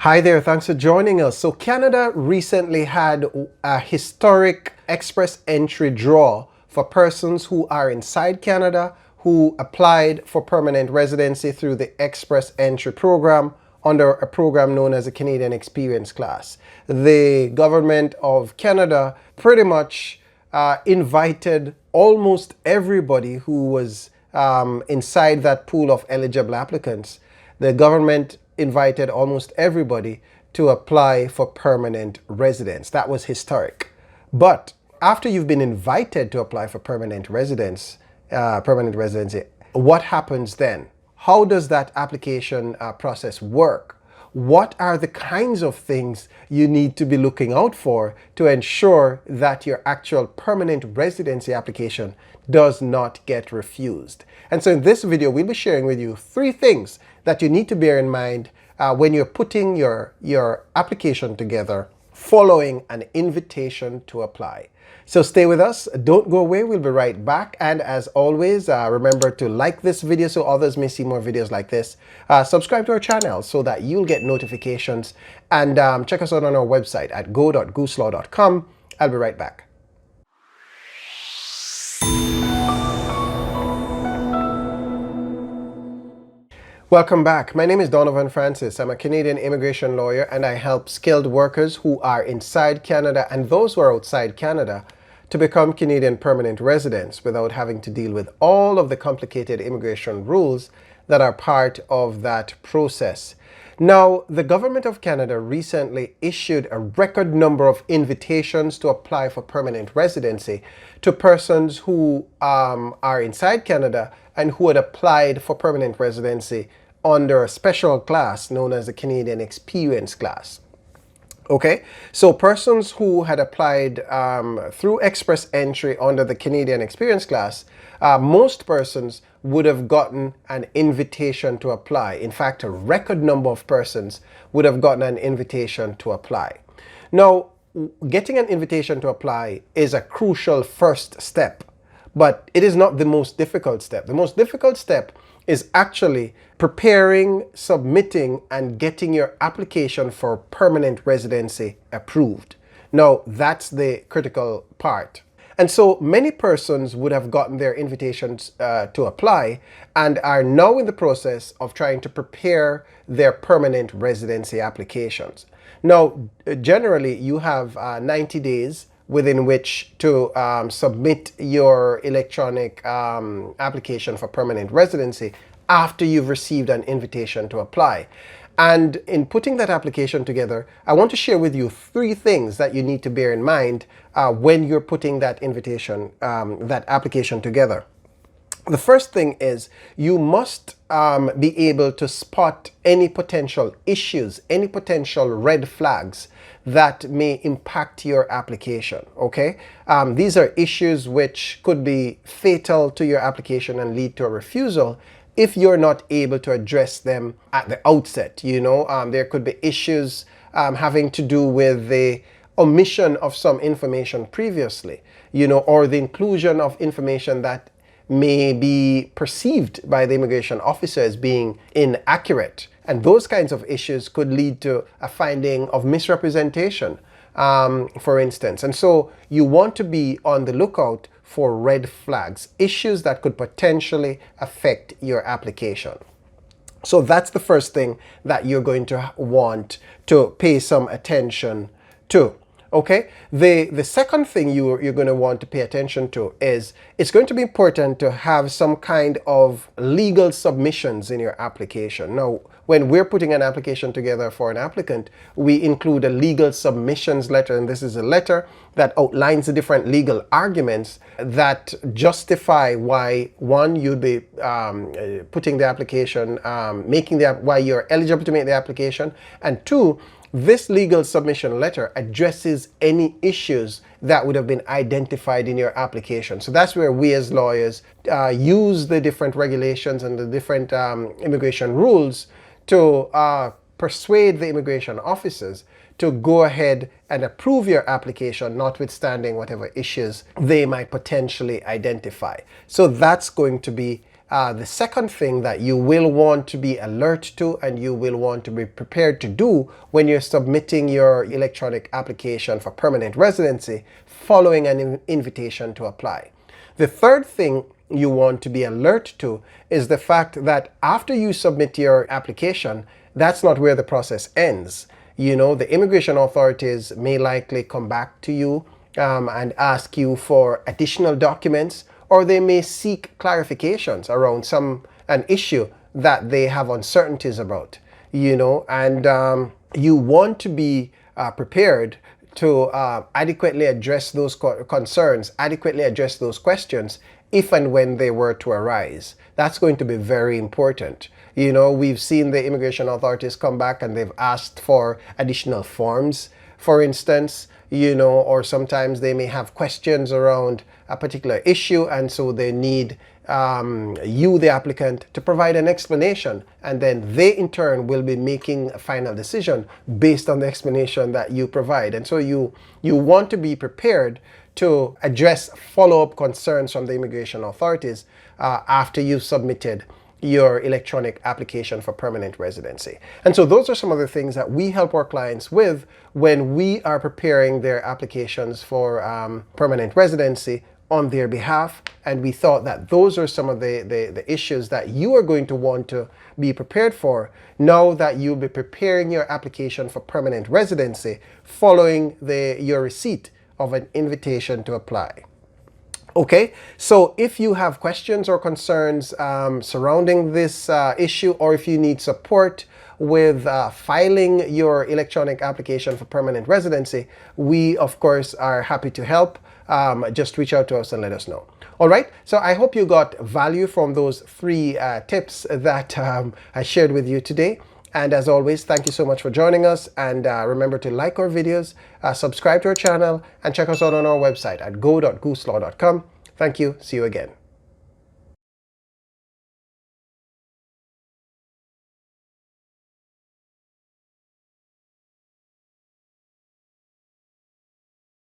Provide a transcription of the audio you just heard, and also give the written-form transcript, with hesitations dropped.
Hi there, thanks for joining us. So Canada recently had a historic express entry draw for persons who are inside Canada who applied for permanent residency through the express entry program under a program known as the Canadian Experience Class. The government of Canada pretty much invited almost everybody who was inside that pool of eligible applicants. The government invited almost everybody to apply for permanent residence. That was historic. But after you've been invited to apply for permanent residency, what happens then? How does that application process work? What are the kinds of things you need to be looking out for to ensure that your actual permanent residency application does not get refused? And so in this video, we'll be sharing with you 3 things that you need to bear in mind when you're putting your application together following an invitation to apply. So stay with us, don't go away, we'll be right back. And as always, remember to like this video so others may see more videos like this. Subscribe to our channel so that you'll get notifications, and check us out on our website at go.gooselaw.com. I'll be right back. Welcome back. My name is Donovan Francis. I'm a Canadian immigration lawyer, and I help skilled workers who are inside Canada and those who are outside Canada to become Canadian permanent residents without having to deal with all of the complicated immigration rules that are part of that process. Now, the government of Canada recently issued a record number of invitations to apply for permanent residency to persons who are inside Canada and who had applied for permanent residency under a special class known as the Canadian Experience Class. Okay, so persons who had applied through express entry under the Canadian Experience Class, most persons would have gotten an invitation to apply. In fact, a record number of persons would have gotten an invitation to apply. Now, getting an invitation to apply is a crucial first step, but it is not the most difficult step. The most difficult step is actually preparing, submitting, and getting your application for permanent residency approved. Now, that's the critical part. And so many persons would have gotten their invitations to apply and are now in the process of trying to prepare their permanent residency applications. Now, generally, you have 90 days within which to submit your electronic application for permanent residency after you've received an invitation to apply. And in putting that application together, I want to share with you 3 things that you need to bear in mind when you're putting that that application together. The first thing is you must be able to spot any potential issues, any potential red flags that may impact your application, okay? These are issues which could be fatal to your application and lead to a refusal if you're not able to address them at the outset. You know, there could be issues having to do with the omission of some information previously, you know, or the inclusion of information that may be perceived by the immigration officer as being inaccurate. And those kinds of issues could lead to a finding of misrepresentation, for instance. And so you want to be on the lookout for red flags, issues that could potentially affect your application. So that's the first thing that you're going to want to pay some attention to. Okay, the second thing you're going to want to pay attention to is it's going to be important to have some kind of legal submissions in your application. Now, when we're putting an application together for an applicant, we include a legal submissions letter, and this is a letter that outlines the different legal arguments that justify why, one, you'd be putting the application, why you're eligible to make the application, and 2, this legal submission letter addresses any issues that would have been identified in your application. So that's where we as lawyers use the different regulations and the different immigration rules to persuade the immigration officers to go ahead and approve your application, notwithstanding whatever issues they might potentially identify. So that's going to be The second thing that you will want to be alert to and you will want to be prepared to do when you're submitting your electronic application for permanent residency following an invitation to apply. The third thing you want to be alert to is the fact that after you submit your application, that's not where the process ends. You know, the immigration authorities may likely come back to you and ask you for additional documents, or they may seek clarifications around an issue that they have uncertainties about, you know, and you want to be prepared to adequately address those concerns, adequately address those questions if and when they were to arise. That's going to be very important. You know, we've seen the immigration authorities come back and they've asked for additional forms, for instance, you know, or sometimes they may have questions around a particular issue, and so they need you, the applicant, to provide an explanation, and then they in turn will be making a final decision based on the explanation that you provide. And so you want to be prepared to address follow-up concerns from the immigration authorities after you've submitted your electronic application for permanent residency. And so those are some of the things that we help our clients with when we are preparing their applications for permanent residency on their behalf. And we thought that those are some of the issues that you are going to want to be prepared for now that you'll be preparing your application for permanent residency following your receipt of an invitation to apply. Okay, so if you have questions or concerns surrounding this issue, or if you need support with filing your electronic application for permanent residency, we of course are happy to help. Just reach out to us and let us know. All right, so I hope you got value from those 3 tips that I shared with you today. And as always, thank you so much for joining us. And remember to like our videos, subscribe to our channel, and check us out on our website at go.gooselaw.com. Thank you. See you again.